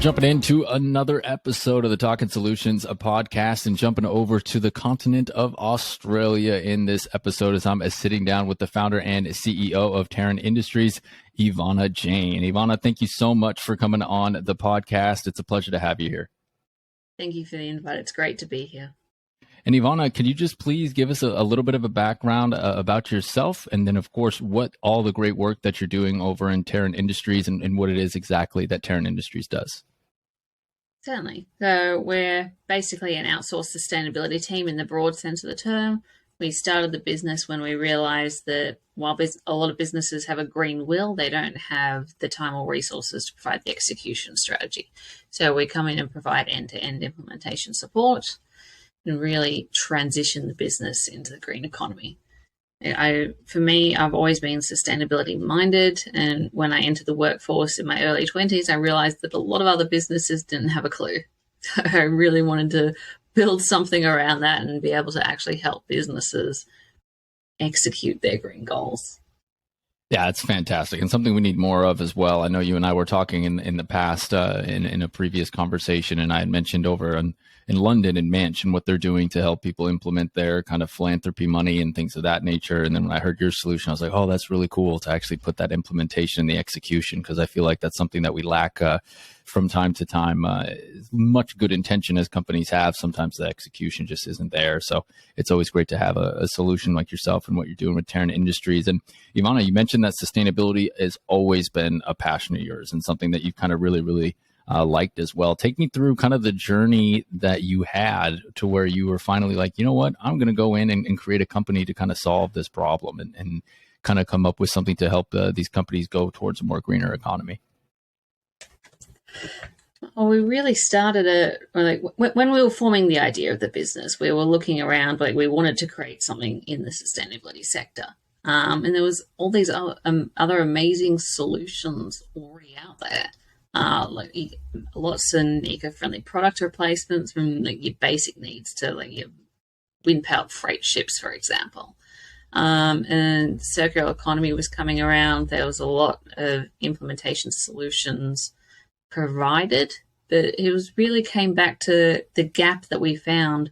jumping into another episode of the Talkin Solutions podcast and jumping over to the continent of Australia in this episode as I'm sitting down with the founder and CEO of Terran Industries, Evannah Jayne. Evannah, thank you so much for coming on the podcast. It's a pleasure to have you here. Thank you for the invite. It's great to be here. And Evannah, could you just please give us a little bit of a background about yourself, and then, of course, what all the great work that you're doing over in Terran Industries and what it is exactly that Terran Industries does? Certainly. So we're basically an outsourced sustainability team in the broad sense of the term. We started the business when we realized that while a lot of businesses have a green will, they don't have the time or resources to provide the execution strategy. So we come in and provide end-to-end implementation support and really transition the business into the green economy. For me, I've always been sustainability minded, and when I entered the workforce in my early 20s, I realized that a lot of other businesses didn't have a clue. So I really wanted to build something around that and be able to actually help businesses execute their green goals. Yeah, it's fantastic, and something we need more of as well. I know you and I were talking in the past in a previous conversation, and I had mentioned over in London and Manch and what they're doing to help people implement their kind of philanthropy money and things of that nature. And then when I heard your solution, I was like, oh, that's really cool to actually put that implementation in the execution, because I feel like that's something that we lack from time to time. Much good intention as companies have, sometimes the execution just isn't there. So it's always great to have a solution like yourself and what you're doing with Terran Industries. And Evannah, you mentioned that sustainability has always been a passion of yours and something that you've kind of really liked as well. Take me through kind of the journey that you had to where you were finally like, you know what, I'm going to go in and create a company to kind of solve this problem and kind of come up with something to help these companies go towards a more greener economy. Well, we really started when we were forming the idea of the business, we were looking around, like we wanted to create something in the sustainability sector. And there was all these other amazing solutions already out there. Like lots of eco-friendly product replacements from like your basic needs to like your wind-powered freight ships, for example. And circular economy was coming around. There was a lot of implementation solutions provided, but it was really came back to the gap that we found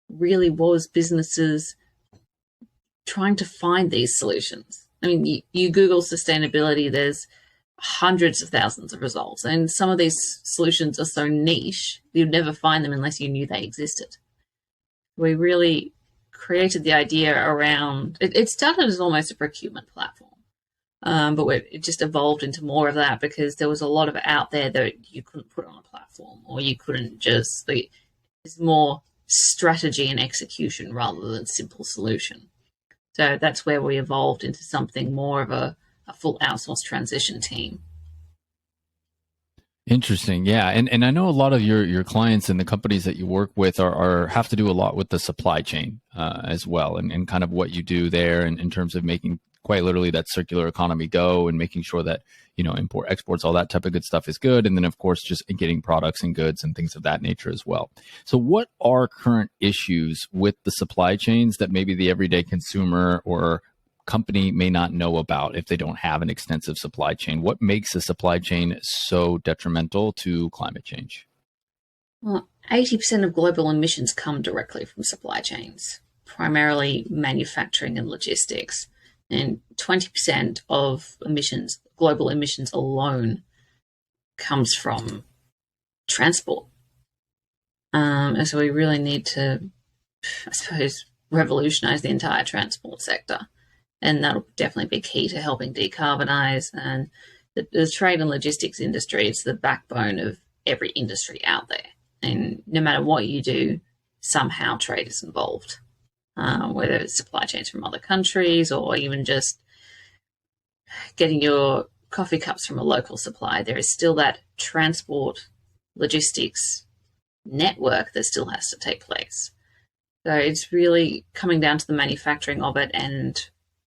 really was businesses trying to find these solutions. I mean, you Google sustainability, there's hundreds of thousands of results, and some of these solutions are so niche you'd never find them unless you knew they existed. We really created the idea around it started as almost a procurement platform, but it just evolved into more of that because there was a lot of it out there that you couldn't put on a platform, or you couldn't just it's more strategy and execution rather than simple solution. So that's where we evolved into something more of a full outsourced transition team. Interesting. Yeah. And I know a lot of your clients and the companies that you work with have to do a lot with the supply chain as well, and kind of what you do there in terms of making quite literally that circular economy go and making sure that, import, exports, all that type of good stuff is good. And then, of course, just getting products and goods and things of that nature as well. So what are current issues with the supply chains that maybe the everyday consumer or company may not know about if they don't have an extensive supply chain? What makes a supply chain so detrimental to climate change? Well, 80% of global emissions come directly from supply chains, primarily manufacturing and logistics. And 20% of global emissions alone, comes from transport. And so we really need to, I suppose, revolutionize the entire transport sector. And that'll definitely be key to helping decarbonize. And the trade and logistics industry is the backbone of every industry out there. And no matter what you do, somehow trade is involved, whether it's supply chains from other countries or even just getting your coffee cups from a local supplier. There is still that transport logistics network that still has to take place. So it's really coming down to the manufacturing of it and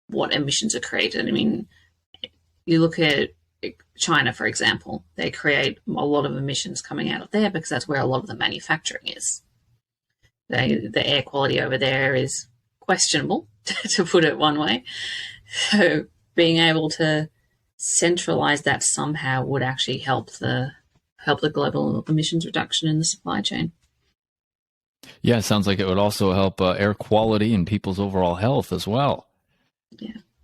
what emissions are created. I mean, you look at China, for example, they create a lot of emissions coming out of there because that's where a lot of the manufacturing is. The air quality over there is questionable, to put it one way. So being able to centralize that somehow would actually help the help the global emissions reduction in the supply chain. Yeah, it sounds like it would also help air quality and people's overall health as well.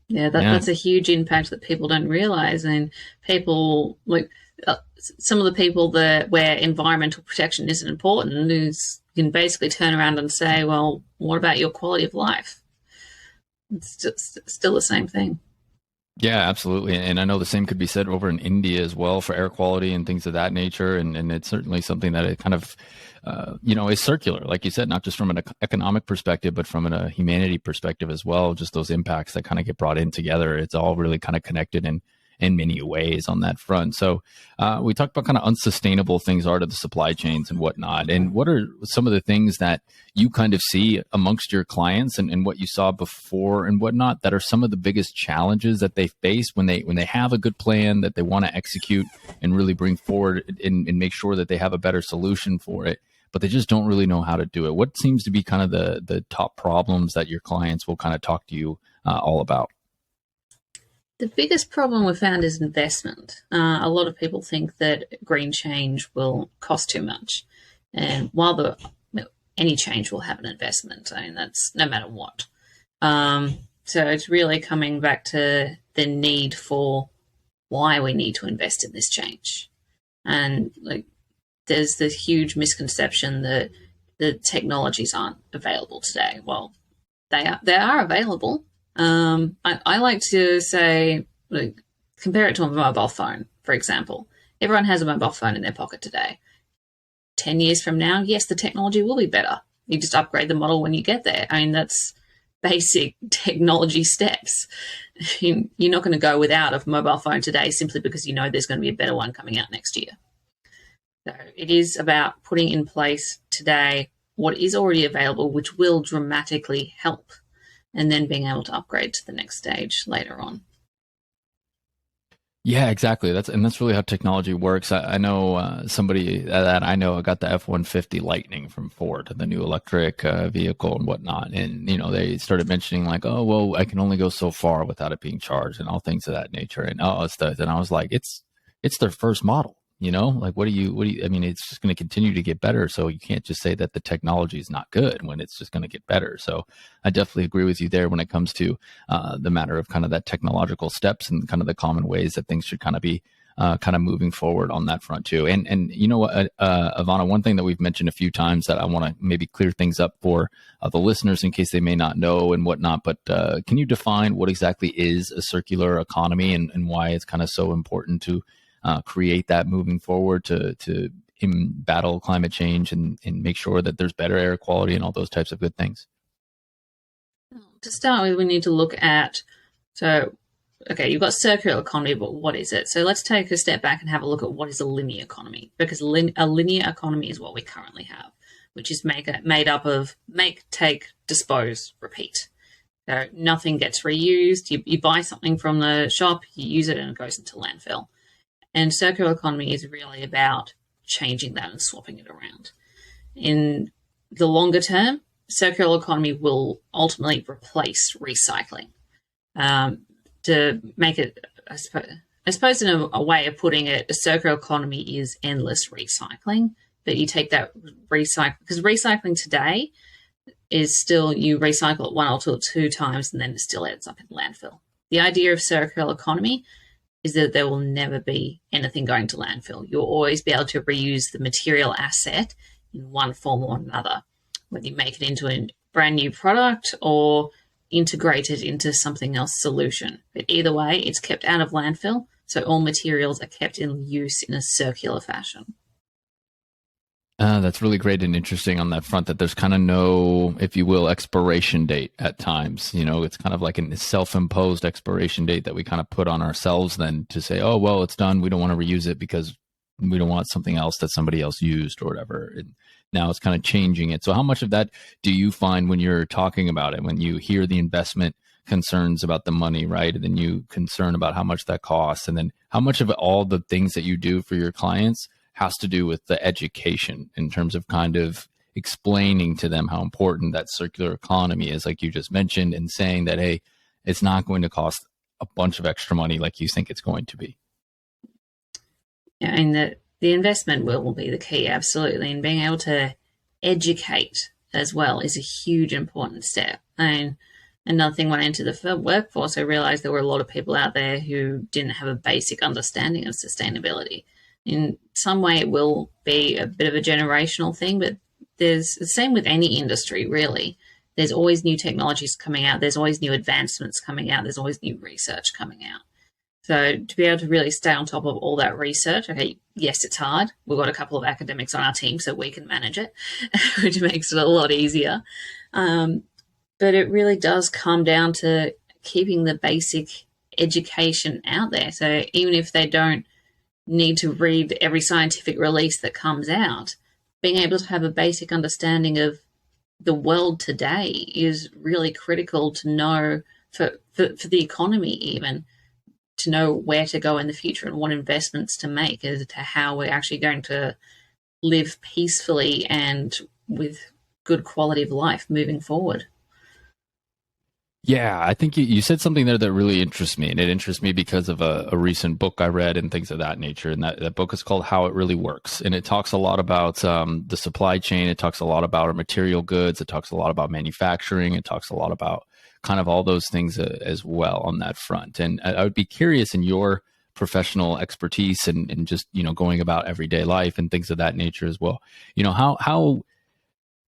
That's a huge impact that people don't realize. And people like some of the people that where environmental protection isn't important is you can basically turn around and say, well, what about your quality of life? It's just still the same thing. Yeah, absolutely. And I know the same could be said over in India as well for air quality and things of that nature. And it's certainly something that it kind of, is circular, like you said, not just from an economic perspective, but from a humanity perspective as well. Just those impacts that kind of get brought in together. It's all really kind of connected in many ways on that front. So we talked about kind of unsustainable things are to the supply chains and whatnot. And what are some of the things that you kind of see amongst your clients and what you saw before and whatnot that are some of the biggest challenges that they face when they have a good plan that they want to execute and really bring forward and make sure that they have a better solution for it, but they just don't really know how to do it? What seems to be kind of the top problems that your clients will kind of talk to you all about? The biggest problem we've found is investment. A lot of people think that green change will cost too much. And while any change will have an investment, I mean, that's no matter what. So it's really coming back to the need for why we need to invest in this change. And like, there's this huge misconception that the technologies aren't available today. Well, they are available. I like to say, like, compare it to a mobile phone, for example. Everyone has a mobile phone in their pocket today. 10 years from now, yes, the technology will be better. You just upgrade the model when you get there. I mean, that's basic technology steps. You're not going to go without a mobile phone today simply because you know there's going to be a better one coming out next year. So it is about putting in place today what is already available, which will dramatically help, and then being able to upgrade to the next stage later on. Yeah, exactly. That's really how technology works. I know somebody that I know got the F-150 Lightning from Ford, the new electric vehicle and whatnot. And, they started mentioning like, oh, well, I can only go so far without it being charged and all things of that nature. And and I was like, it's their first model. Like, what do you, I mean, it's just going to continue to get better. So you can't just say that the technology is not good when it's just going to get better. So I definitely agree with you there when it comes to the matter of kind of that technological steps and kind of the common ways that things should kind of be kind of moving forward on that front too. And you know what, Evannah, one thing that we've mentioned a few times that I want to maybe clear things up for the listeners in case they may not know and whatnot, but can you define what exactly is a circular economy and why it's kind of so important to create that moving forward to battle climate change and make sure that there's better air quality and all those types of good things? To start with, we need to look at, you've got circular economy, but what is it? So let's take a step back and have a look at what is a linear economy, because a linear economy is what we currently have, which is made up of make, take, dispose, repeat. So nothing gets reused. You buy something from the shop, you use it, and it goes into landfill. And circular economy is really about changing that and swapping it around. In the longer term, circular economy will ultimately replace recycling. To make it, I suppose in a way of putting it, a circular economy is endless recycling. But you take that because recycling today is still you recycle it one or two times and then it still ends up in landfill. The idea of circular economy is that there will never be anything going to landfill. You'll always be able to reuse the material asset in one form or another, whether you make it into a brand new product or integrate it into something else solution. But either way, it's kept out of landfill, so all materials are kept in use in a circular fashion. That's really great and interesting on that front, that there's kind of no, if you will, expiration date at times. It's kind of like a self-imposed expiration date that we kind of put on ourselves then to say, oh, well, it's done. We don't want to reuse it because we don't want something else that somebody else used or whatever. And now it's kind of changing it. So how much of that do you find when you're talking about it, when you hear the investment concerns about the money, right? And then you concern about how much that costs. And then how much of all the things that you do for your clients has to do with the education in terms of kind of explaining to them how important that circular economy is, like you just mentioned, and saying that, hey, it's not going to cost a bunch of extra money like you think it's going to be. Yeah, and the investment will be the key, absolutely. And being able to educate as well is a huge important step. And another thing, when I entered the workforce, I realized there were a lot of people out there who didn't have a basic understanding of sustainability. In some way, it will be a bit of a generational thing, but there's the same with any industry, really. There's always new technologies coming out. There's always new advancements coming out. There's always new research coming out. So to be able to really stay on top of all that research, okay, yes, it's hard. We've got a couple of academics on our team, so we can manage it, which makes it a lot easier. But it really does come down to keeping the basic education out there. So even if they don't need to read every scientific release that comes out, being able to have a basic understanding of the world today is really critical to know for the economy, even to know where to go in the future and what investments to make as to how we're actually going to live peacefully and with good quality of life moving forward. Yeah, I think you said something there that really interests me. And it interests me because of a recent book I read and things of that nature. And that book is called How It Really Works. And it talks a lot about the supply chain. It talks a lot about our material goods. It talks a lot about manufacturing. It talks a lot about kind of all those things as well on that front. And I would be curious, in your professional expertise and just, going about everyday life and things of that nature as well,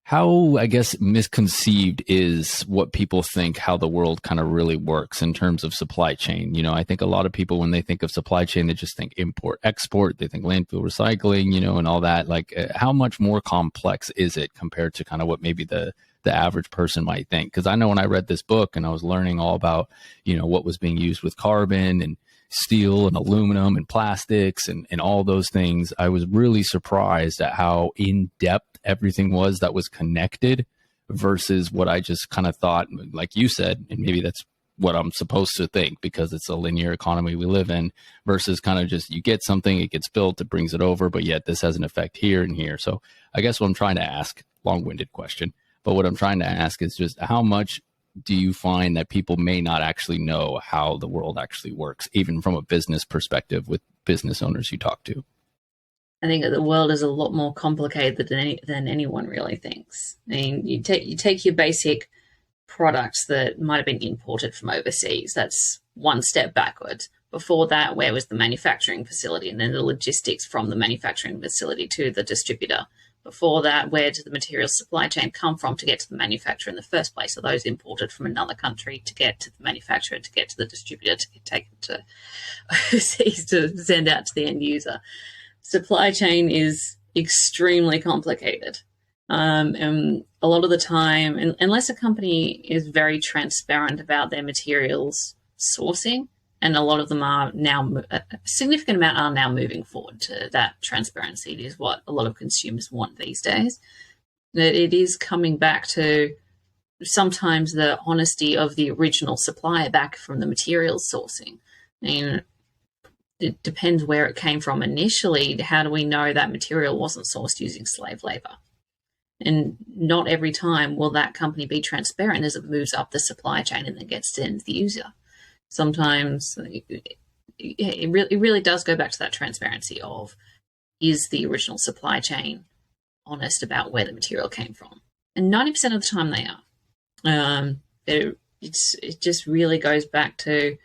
how, I guess, misconceived is what people think how the world kind of really works in terms of supply chain. I think a lot of people, when they think of supply chain, they just think import, export, they think landfill recycling, and all that. Like, how much more complex is it compared to kind of what maybe the average person might think? Because I know when I read this book and I was learning all about, what was being used with carbon and steel and aluminum and plastics and all those things, I was really surprised at how in-depth everything was that was connected versus what I just kind of thought, like you said, and maybe that's what I'm supposed to think because it's a linear economy we live in, versus kind of just you get something, it gets built, it brings it over, but yet this has an effect here and here. So I guess what I'm trying to ask, long-winded question, but what I'm trying to ask is just how much do you find that people may not actually know how the world actually works, even from a business perspective with business owners you talk to? I think that the world is a lot more complicated than anyone really thinks. I mean, you take your basic products that might have been imported from overseas. That's one step backwards. Before that, where was the manufacturing facility, and then the logistics from the manufacturing facility to the distributor? Before that, where did the material supply chain come from to get to the manufacturer in the first place? Are those imported from another country to get to the manufacturer, to get to the distributor, to get taken to overseas to send out to the end user? Supply chain is extremely complicated. And a lot of the time, unless a company is very transparent about their materials sourcing, and a lot of them are now, a significant amount are now moving forward to that transparency. It is what a lot of consumers want these days. That it is coming back to sometimes the honesty of the original supplier back from the materials sourcing. I mean, it depends where it came from initially. How do we know that material wasn't sourced using slave labor? And not every time will that company be transparent as it moves up the supply chain and then gets to the end user. Sometimes it really does go back to that transparency of, is the original supply chain honest about where the material came from? And 90% of the time they are. It just really goes back to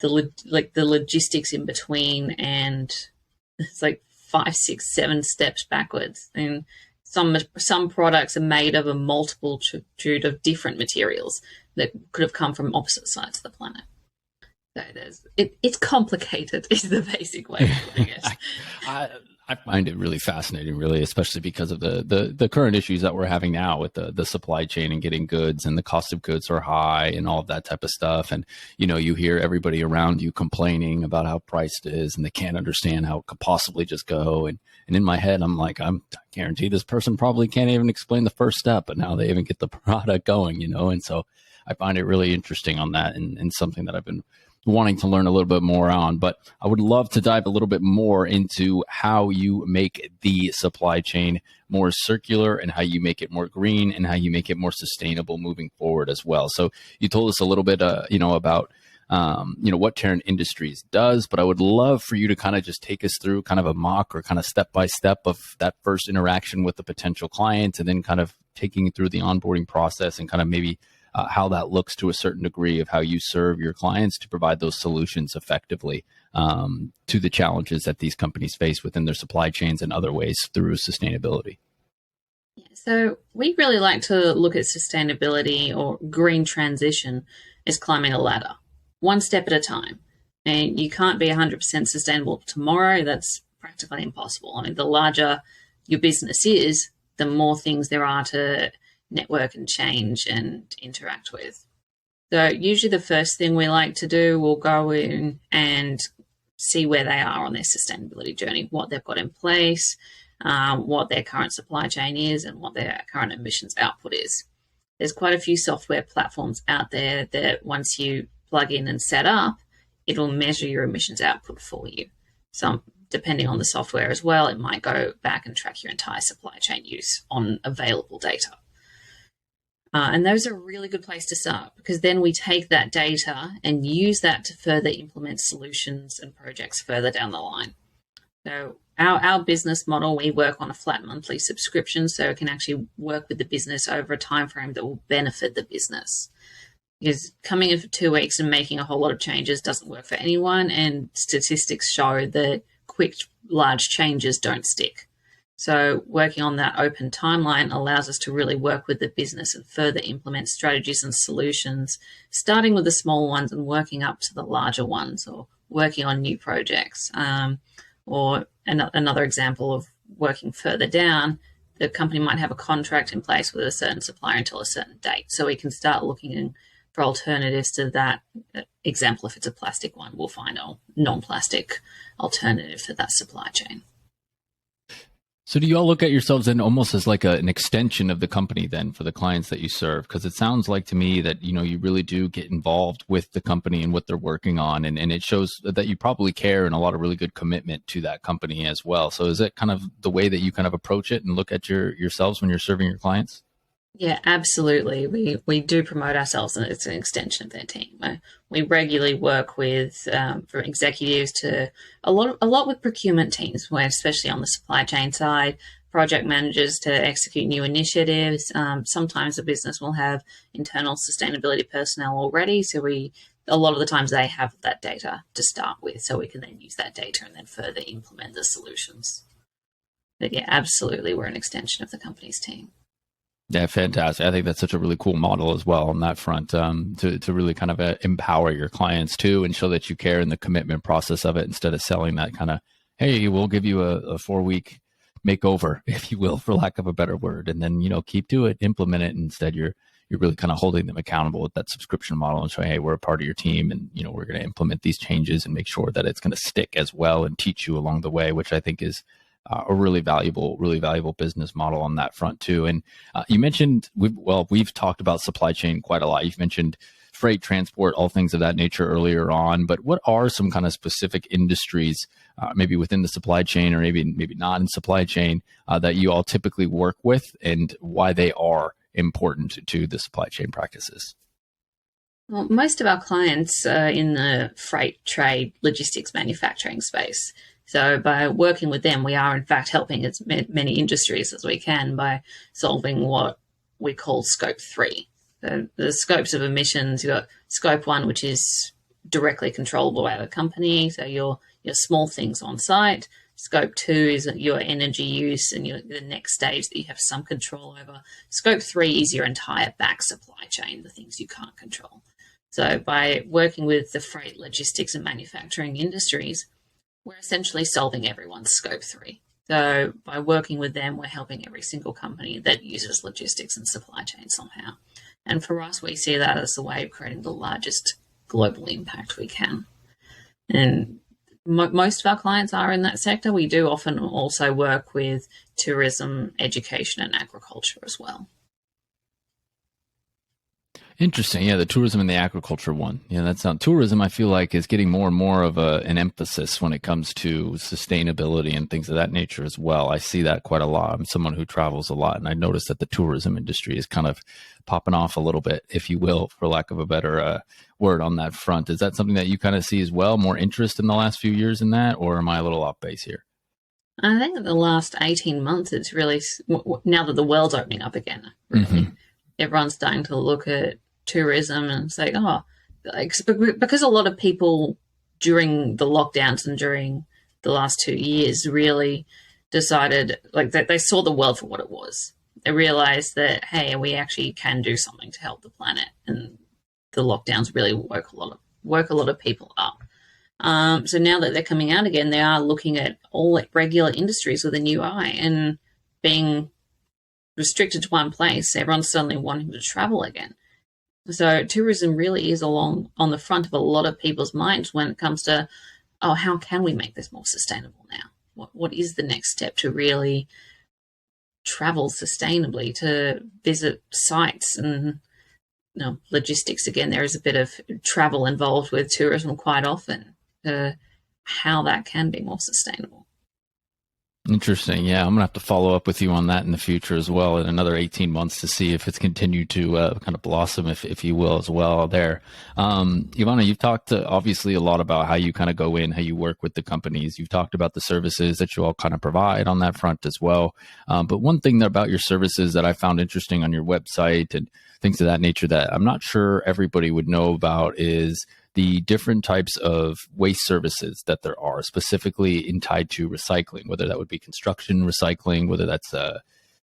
the logistics in between, and it's like 5, 6, 7 steps backwards. And some products are made of a multitude of different materials that could have come from opposite sides of the planet. So it's complicated is the basic way, I guess. I find it really fascinating, really, especially because of the current issues that we're having now with the supply chain and getting goods, and the cost of goods are high and all of that type of stuff. And, you hear everybody around you complaining about how priced it is, and they can't understand how it could possibly just go. And in my head, I'm like, I guarantee this person probably can't even explain the first step, but now they even get the product going, And so I find it really interesting on that, and something that I've been wanting to learn a little bit more on. But I would love to dive a little bit more into how you make the supply chain more circular, and how you make it more green, and how you make it more sustainable moving forward as well. So you told us a little bit, about what Terran Industries does, but I would love for you to kind of just take us through kind of a mock or kind of step-by-step of that first interaction with the potential client, and then kind of taking you through the onboarding process and kind of maybe how that looks to a certain degree of how you serve your clients to provide those solutions effectively to the challenges that these companies face within their supply chains and other ways through sustainability. Yeah, so we really like to look at sustainability or green transition as climbing a ladder, one step at a time. And you can't be 100% sustainable tomorrow. That's practically impossible. I mean, the larger your business is, the more things there are to network and change and interact with. So usually the first thing we like to do, we'll go in and see where they are on their sustainability journey, what they've got in place, what their current supply chain is, and what their current emissions output is. There's quite a few software platforms out there that once you plug in and set up, it'll measure your emissions output for you. So depending on the software as well, it might go back and track your entire supply chain use on available data. And those are a really good place to start, because then we take that data and use that to further implement solutions and projects further down the line. So our business model, we work on a flat monthly subscription, so it can actually work with the business over a time frame that will benefit the business. Because coming in for 2 weeks and making a whole lot of changes doesn't work for anyone, and statistics show that quick, large changes don't stick. So working on that open timeline allows us to really work with the business and further implement strategies and solutions, starting with the small ones and working up to the larger ones, or working on new projects. Or another example of working further down, the company might have a contract in place with a certain supplier until a certain date. So we can start looking for alternatives to that example. If it's a plastic one, we'll find a non-plastic alternative for that supply chain. So do you all look at yourselves then almost as like an extension of the company then for the clients that you serve? Because it sounds like to me that, you really do get involved with the company and what they're working on. And it shows that you probably care and a lot of really good commitment to that company as well. So is it kind of the way that you kind of approach it and look at yourselves when you're serving your clients? Yeah, absolutely. We do promote ourselves, and it's an extension of their team. We regularly work with for executives to a lot with procurement teams, where especially on the supply chain side, project managers to execute new initiatives. Sometimes the business will have internal sustainability personnel already, so a lot of the times they have that data to start with, so we can then use that data and then further implement the solutions. But yeah, absolutely, we're an extension of the company's team. Yeah, fantastic. I think that's such a really cool model as well on that front, to really kind of empower your clients too, and show that you care in the commitment process of it, instead of selling that kind of, hey, we'll give you a 4-week makeover, if you will, for lack of a better word, and then keep to it, implement it. Instead, you're really kind of holding them accountable with that subscription model and showing, hey, we're a part of your team, and we're going to implement these changes and make sure that it's going to stick as well and teach you along the way, which I think is a really valuable business model on that front too. And you mentioned we've talked about supply chain quite a lot. You've mentioned freight, transport, all things of that nature earlier on. But what are some kind of specific industries, maybe within the supply chain or maybe not in supply chain, that you all typically work with, and why they are important to the supply chain practices? Well, most of our clients are in the freight, trade, logistics, manufacturing space. So by working with them, we are in fact helping as many industries as we can by solving what we call scope 3. So the scopes of emissions, you've got scope 1, which is directly controllable by the company, so your small things on site. Scope 2 is your energy use and the next stage that you have some control over. Scope 3 is your entire back supply chain, the things you can't control. So by working with the freight, logistics, and manufacturing industries, we're essentially solving everyone's scope 3. So by working with them, we're helping every single company that uses logistics and supply chain somehow. And for us, we see that as a way of creating the largest global impact we can. And most of our clients are in that sector. We do often also work with tourism, education, and agriculture as well. Interesting. Yeah, the tourism and the agriculture one. Yeah, that's not tourism. I feel like is getting more and more of an emphasis when it comes to sustainability and things of that nature as well. I see that quite a lot. I'm someone who travels a lot, and I noticed that the tourism industry is kind of popping off a little bit, if you will, for lack of a better word on that front. Is that something that you kind of see as well? More interest in the last few years in that, or am I a little off base here? I think in the last 18 months, it's really, now that the world's opening up again, really, everyone's starting to look at tourism and say, oh, like, because a lot of people during the lockdowns and during the last 2 years really decided, like, that they saw the world for what it was. They realized that, hey, we actually can do something to help the planet, and the lockdowns really woke a lot of people up. So now that they're coming out again, they are looking at all like regular industries with a new eye, and being restricted to one place, everyone's suddenly wanting to travel again. So tourism really is on the front of a lot of people's minds when it comes to, oh, how can we make this more sustainable now? What is the next step to really travel sustainably, to visit sites and logistics? Again, there is a bit of travel involved with tourism quite often, how that can be more sustainable. Interesting. Yeah, I'm going to have to follow up with you on that in the future as well in another 18 months to see if it's continued to kind of blossom, if you will, as well there. Evannah, you've talked obviously a lot about how you kind of go in, how you work with the companies. You've talked about the services that you all kind of provide on that front as well. But one thing about your services that I found interesting on your website and things of that nature that I'm not sure everybody would know about is the different types of waste services that there are, specifically tied to recycling, whether that would be construction recycling, whether that's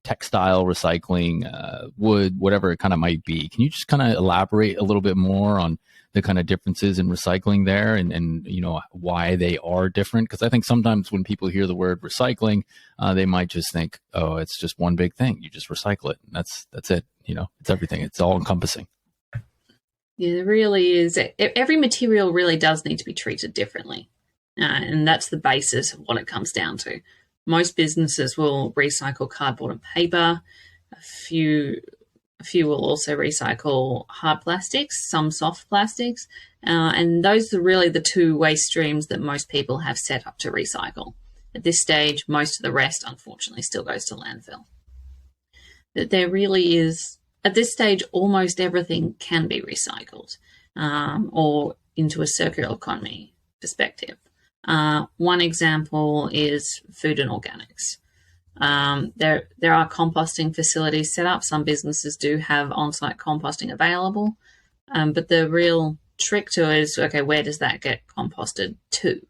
textile recycling, wood, whatever it kind of might be. Can you just kind of elaborate a little bit more on the kind of differences in recycling there and why they are different? Because I think sometimes when people hear the word recycling, they might just think, oh, it's just one big thing. You just recycle it. And that's it. It's everything. It's all encompassing. Yeah, there really is. Every material really does need to be treated differently. And that's the basis of what it comes down to. Most businesses will recycle cardboard and paper. A few will also recycle hard plastics, some soft plastics. And those are really the two waste streams that most people have set up to recycle. At this stage, most of the rest, unfortunately, still goes to landfill. But there really is, at this stage, almost everything can be recycled or into a circular economy perspective. One example is food and organics. There are composting facilities set up. Some businesses do have on-site composting available, but the real trick to it is, okay, where does that get composted to?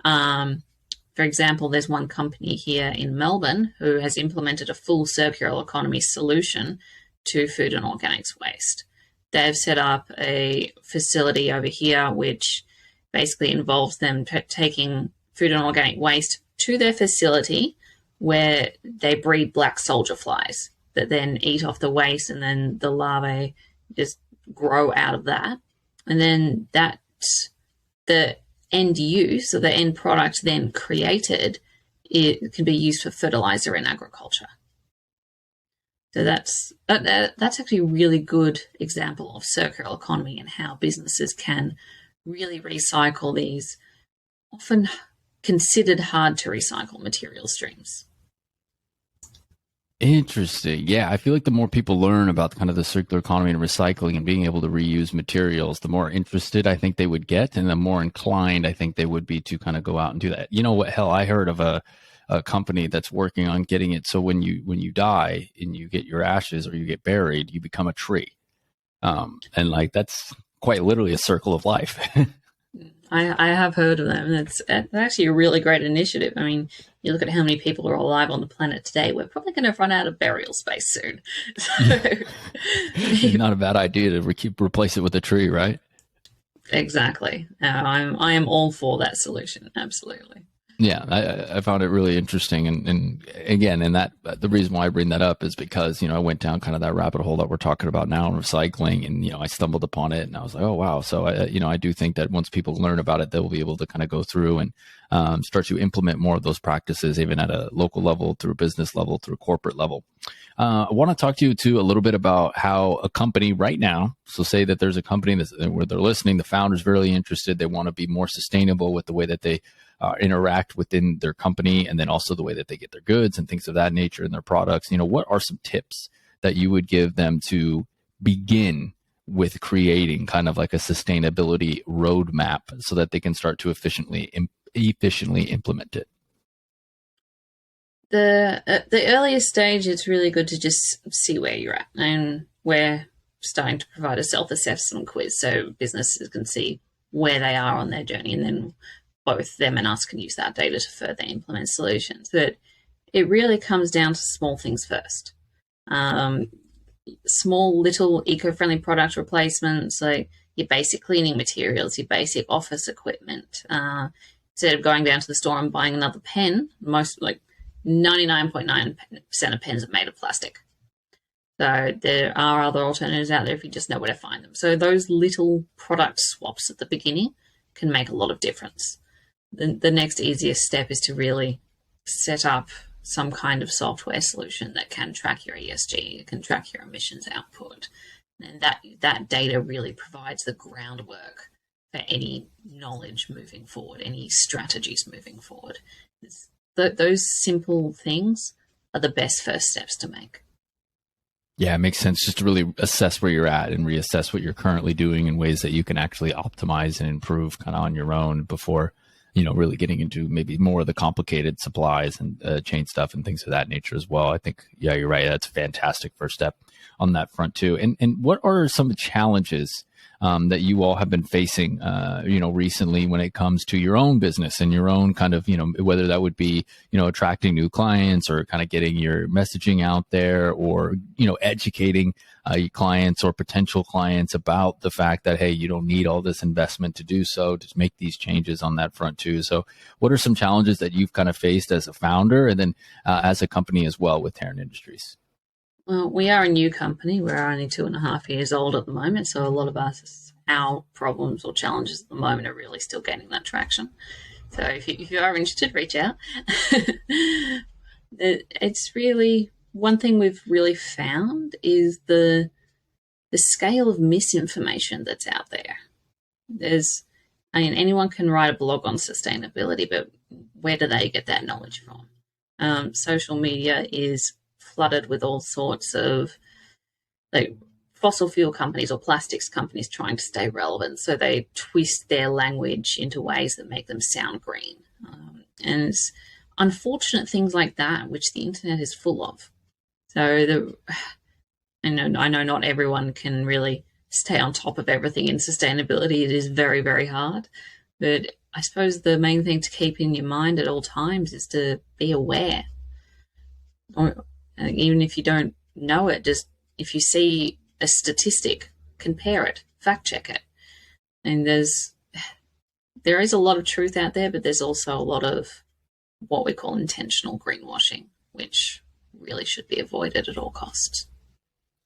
For example, there's one company here in Melbourne who has implemented a full circular economy solution to food and organics waste. They've set up a facility over here which basically involves them taking food and organic waste to their facility where they breed black soldier flies that then eat off the waste, and then the larvae just grow out of that. And then the end use, or the end product then created, it can be used for fertilizer in agriculture. So that's actually a really good example of circular economy and how businesses can really recycle these often considered hard to recycle material streams. Interesting. Yeah, I feel like the more people learn about kind of the circular economy and recycling and being able to reuse materials, the more interested I think they would get, and the more inclined I think they would be to kind of go out and do that. You know what? Hell, I heard of a company that's working on getting it so when you die and you get your ashes or you get buried, you become a tree, and like that's quite literally a circle of life. I have heard of them. It's actually a really great initiative. I mean, you look at how many people are alive on the planet today, we're probably going to run out of burial space soon. So, not a bad idea to replace it with a tree, right? Exactly. I am all for that solution. Absolutely. Yeah, I found it really interesting, and again, and that the reason why I bring that up is because I went down kind of that rabbit hole that we're talking about now in recycling, and I stumbled upon it, and I was like, oh wow. So I do think that once people learn about it, they'll be able to kind of go through and start to implement more of those practices, even at a local level, through a business level, through a corporate level. I want to talk to you too a little bit about how a company right now. So say that there's a company where they're listening, the founder's really interested, they want to be more sustainable with the way that they interact within their company, and then also the way that they get their goods and things of that nature and their products. What are some tips that you would give them to begin with creating kind of like a sustainability roadmap so that they can start to efficiently implement it? The earliest stage, it's really good to just see where you're at, and we're starting to provide a self-assessment quiz so businesses can see where they are on their journey, and then both them and us can use that data to further implement solutions. But it really comes down to small things first. Small little eco-friendly product replacements, like your basic cleaning materials, your basic office equipment. Instead of going down to the store and buying another pen, most, like 99.9% of pens are made of plastic. So there are other alternatives out there if you just know where to find them. So those little product swaps at the beginning can make a lot of difference. The next easiest step is to really set up some kind of software solution that can track your ESG, can track your emissions output. And that data really provides the groundwork for any knowledge moving forward, any strategies moving forward. Those simple things are the best first steps to make. Yeah, it makes sense just to really assess where you're at and reassess what you're currently doing in ways that you can actually optimize and improve kind of on your own before really getting into maybe more of the complicated supplies and chain stuff and things of that nature as well. I think, yeah, you're right. That's a fantastic first step on that front too. And what are some challenges that you all have been facing, recently when it comes to your own business and your own kind of, whether that would be, attracting new clients or kind of getting your messaging out there, or, educating your clients or potential clients about the fact that, hey, you don't need all this investment to do so, to make these changes on that front too. So what are some challenges that you've kind of faced as a founder and then as a company as well with Terran Industries? Well, we are a new company. We're only 2.5 years old at the moment, so a lot of our problems or challenges at the moment are really still gaining that traction. So if you are interested, reach out. It's really, one thing we've really found is the scale of misinformation that's out there. Anyone can write a blog on sustainability, but where do they get that knowledge from? Social media is flooded with all sorts of like fossil fuel companies or plastics companies trying to stay relevant. So they twist their language into ways that make them sound green. And it's unfortunate things like that, which the internet is full of. So I know not everyone can really stay on top of everything in sustainability. It is very, very hard. But I suppose the main thing to keep in your mind at all times is to be aware. Or even if you don't know it, just if you see a statistic, compare it, fact check it. And there is a lot of truth out there, but there's also a lot of what we call intentional greenwashing, which really should be avoided at all costs.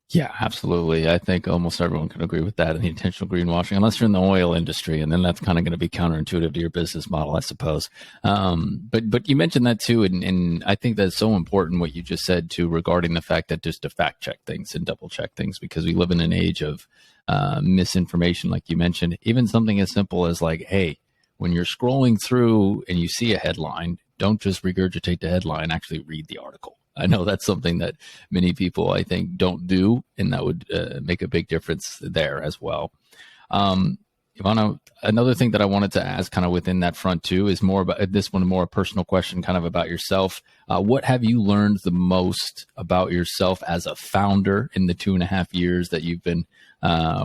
Yeah, absolutely. I think almost everyone can agree with that in the intentional greenwashing, unless you're in the oil industry, and then that's kind of going to be counterintuitive to your business model, I suppose. But you mentioned that too, and I think that's so important what you just said too regarding the fact that just to fact check things and double check things, because we live in an age of misinformation, like you mentioned. Even something as simple as like, hey, when you're scrolling through and you see a headline, don't just regurgitate the headline, actually read the article. I know that's something that many people, I think, don't do, and that would make a big difference there as well. Evannah, another thing that I wanted to ask kind of within that front too is more about this one, more a personal question kind of about yourself. What have you learned the most about yourself as a founder in the 2.5 years that you've been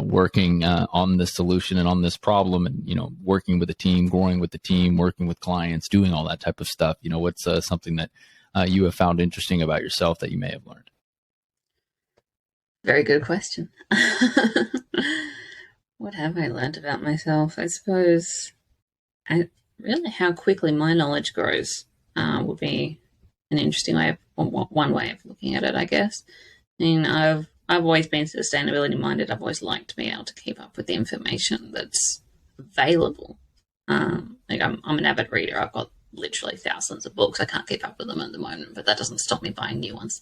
working on this solution and on this problem, and, working with a team, growing with the team, working with clients, doing all that type of stuff? What's something that you have found interesting about yourself that you may have learned? Very good question. What have I learned about myself? I suppose really how quickly my knowledge grows would be an interesting way of one way of looking at it, I guess. I mean, I've always been sustainability minded. I've always liked to be able to keep up with the information that's available. Like I'm an avid reader. I've got literally thousands of books. I can't keep up with them at the moment, but that doesn't stop me buying new ones.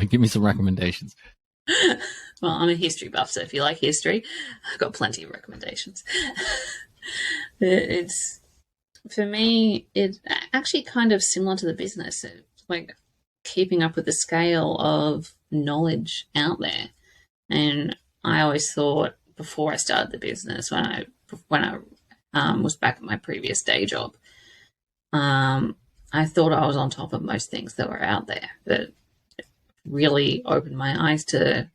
Give me some recommendations. Well, I'm a history buff, so if you like history, I've got plenty of recommendations. It's, for me, it's actually kind of similar to the business. It's like keeping up with the scale of knowledge out there. And I always thought before I started the business, when I was back at my previous day job, I thought I was on top of most things that were out there. But really opened my eyes to,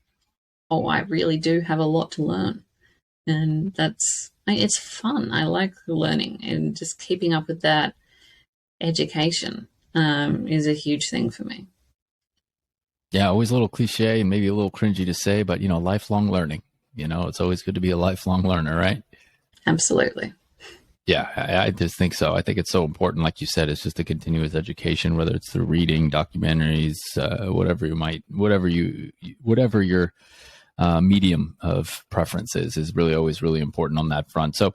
I really do have a lot to learn. And it's fun. I like learning, and just keeping up with that education is a huge thing for me. Yeah, always a little cliche and maybe a little cringy to say, but, lifelong learning. It's always good to be a lifelong learner, right? Absolutely. Yeah, I just think so. I think it's so important. Like you said, it's just a continuous education, whether it's through reading, documentaries, whatever your medium of preference is really always really important on that front. So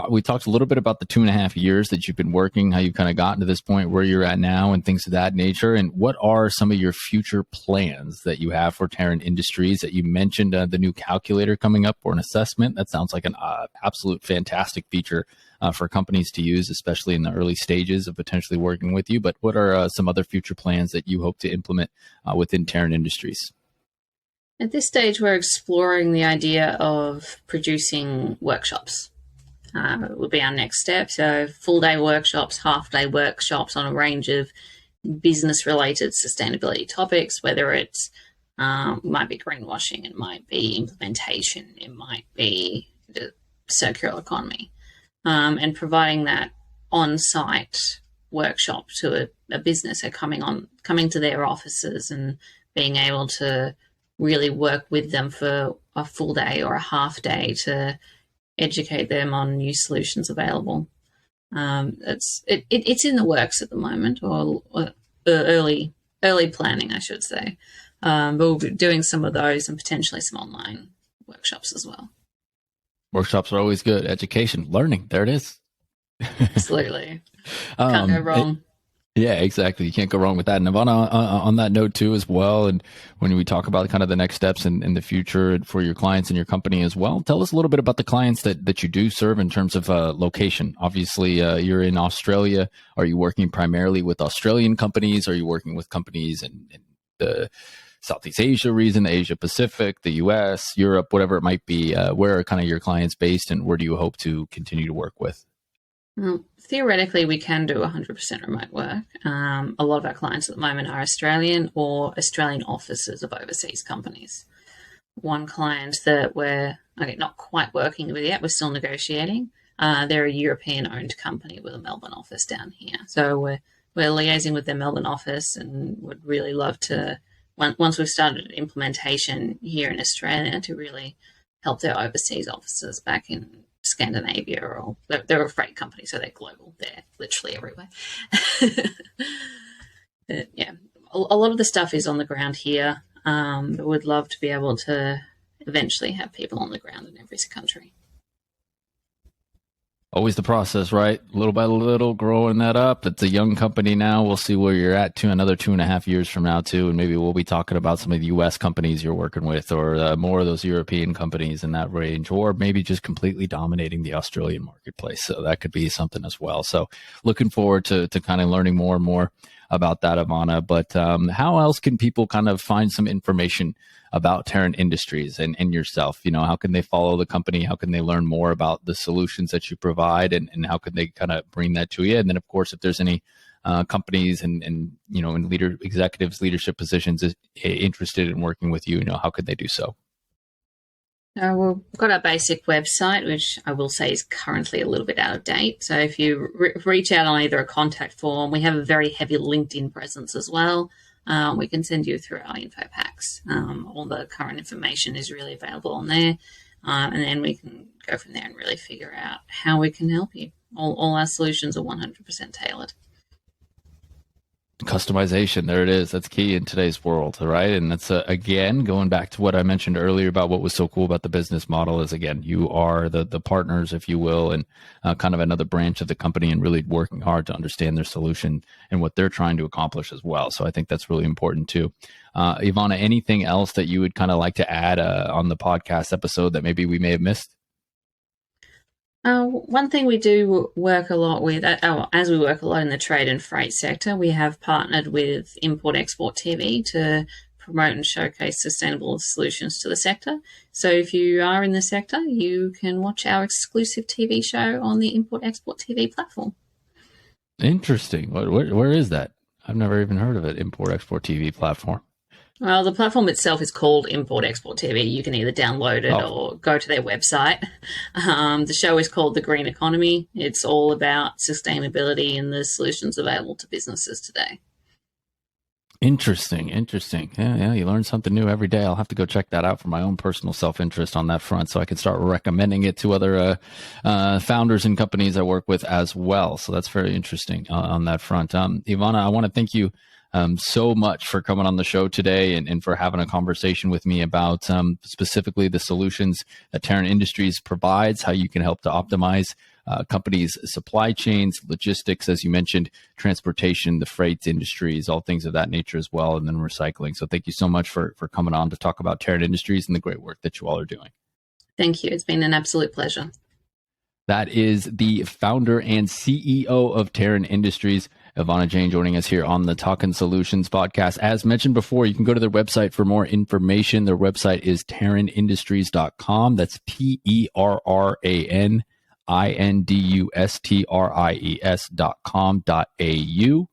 we talked a little bit about the 2.5 years that you've been working, how you've kind of gotten to this point where you're at now and things of that nature. And what are some of your future plans that you have for Terran Industries? That you mentioned the new calculator coming up or an assessment. That sounds like an absolute fantastic feature for companies to use, especially in the early stages of potentially working with you. But what are some other future plans that you hope to implement within Terran Industries? At this stage, we're exploring the idea of producing workshops. Would be our next step. So full-day workshops, half-day workshops on a range of business-related sustainability topics, whether it's might be greenwashing, it might be implementation, it might be the circular economy. And providing that on-site workshop to a business, so coming to their offices and being able to really work with them for a full day or a half day to educate them on new solutions available. It's in the works at the moment, or early planning, I should say. But we'll be doing some of those and potentially some online workshops as well. Workshops are always good. Education, learning. There it is. Absolutely. Can't go wrong. Yeah, exactly. You can't go wrong with that. And Evannah, on that note too, as well, and when we talk about kind of the next steps in the future for your clients and your company as well, tell us a little bit about the clients that you do serve in terms of location. Obviously, you're in Australia. Are you working primarily with Australian companies? Are you working with companies in the Southeast Asia region, Asia Pacific, the US, Europe, whatever it might be? Where are kind of your clients based, and where do you hope to continue to work with? Well, theoretically, we can do 100% remote work. A lot of our clients at the moment are Australian or Australian offices of overseas companies. One client that we're not quite working with yet, we're still negotiating. They're a European-owned company with a Melbourne office down here. So we're liaising with their Melbourne office, and would really love to, once we've started implementation here in Australia, to really help their overseas offices back in Scandinavia, or they're a freight company, so they're global. They're literally everywhere. Yeah, a lot of the stuff is on the ground here, but would love to be able to eventually have people on the ground in every country. Always the process, right? Little by little, growing that up. It's a young company now. We'll see where you're at another 2.5 years from now, too. And maybe we'll be talking about some of the U.S. companies you're working with, or more of those European companies in that range, or maybe just completely dominating the Australian marketplace. So that could be something as well. So looking forward to kind of learning more and more about that, Evannah. But how else can people kind of find some information about Terran Industries and yourself? How can they follow the company? How can they learn more about the solutions that you provide, and how can they kind of bring that to you? And then, of course, if there's any companies and in executives, leadership positions interested in working with you, how could they do so? We've got our basic website, which I will say is currently a little bit out of date. So if you reach out on either a contact form, we have a very heavy LinkedIn presence as well. We can send you through our info packs. All the current information is really available on there. And then we can go from there and really figure out how we can help you. All our solutions are 100% tailored. Customization, there it is. That's key in today's world, right? And that's again going back to what I mentioned earlier about what was so cool about the business model is, again, you are the partners, if you will, and kind of another branch of the company, and really working hard to understand their solution and what they're trying to accomplish as well. So I think that's really important too. Evannah, anything else that you would kind of like to add on the podcast episode that maybe we may have missed? One thing we do work a lot with, as we work a lot in the trade and freight sector, we have partnered with Import-Export TV to promote and showcase sustainable solutions to the sector. So if you are in the sector, you can watch our exclusive TV show on the Import-Export TV platform. Interesting. Where is that? I've never even heard of it, Import-Export TV platform. Well, the platform itself is called Import-Export TV. You can either download it or go to their website. The show is called The Green Economy. It's all about sustainability and the solutions available to businesses today. Interesting. Yeah, you learn something new every day. I'll have to go check that out for my own personal self-interest on that front, so I can start recommending it to other founders and companies I work with as well. So that's very interesting on that front. Evannah, I want to thank you so much for coming on the show today and for having a conversation with me about specifically the solutions that Terran Industries provides, how you can help to optimize companies' supply chains, logistics, as you mentioned, transportation, the freight industries, all things of that nature as well, and then recycling. So thank you so much for coming on to talk about Terran Industries and the great work that you all are doing. Thank you. It's been an absolute pleasure. That is the founder and CEO of Terran Industries, Evannah Jayne, joining us here on the Talkin Solutions Podcast. As mentioned before, you can go to their website for more information. Their website is terranindustries.com. That's terranindustries.com.au.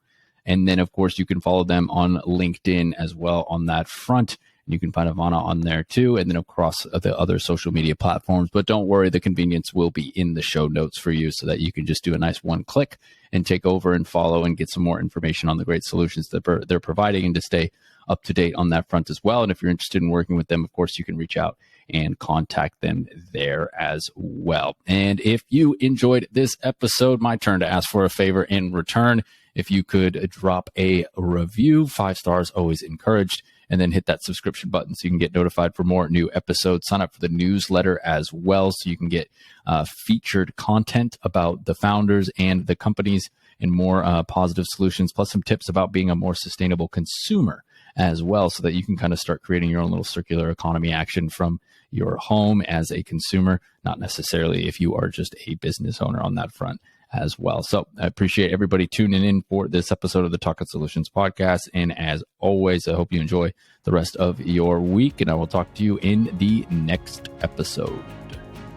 And then, of course, you can follow them on LinkedIn as well on that front. You can find Evannah on there too, and then across the other social media platforms. But don't worry, the convenience will be in the show notes for you so that you can just do a nice one click and take over and follow and get some more information on the great solutions that they're providing, and to stay up to date on that front as well. And if you're interested in working with them, of course, you can reach out and contact them there as well. And if you enjoyed this episode, my turn to ask for a favor in return. If you could drop a review, 5 stars, always encouraged, and then hit that subscription button so you can get notified for more new episodes. Sign up for the newsletter as well so you can get featured content about the founders and the companies and more positive solutions, plus some tips about being a more sustainable consumer as well, so that you can kind of start creating your own little circular economy action from your home as a consumer, not necessarily if you are just a business owner on that front as well. So I appreciate everybody tuning in for this episode of the Talkin Solutions Podcast. And as always, I hope you enjoy the rest of your week, and I will talk to you in the next episode.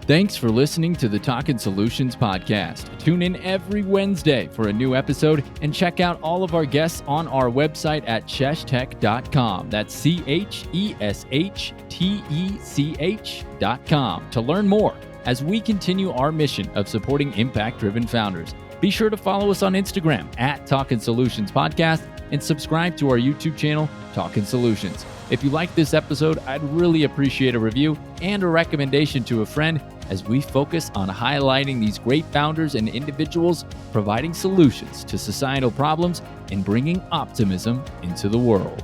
Thanks for listening to the Talkin Solutions Podcast. Tune in every Wednesday for a new episode, and check out all of our guests on our website at cheshtech.com. That's CHESHTECH.com to learn more as we continue our mission of supporting impact-driven founders. Be sure to follow us on Instagram at Talkin Solutions Podcast, and subscribe to our YouTube channel, Talkin Solutions. If you like this episode, I'd really appreciate a review and a recommendation to a friend, as we focus on highlighting these great founders and individuals providing solutions to societal problems and bringing optimism into the world.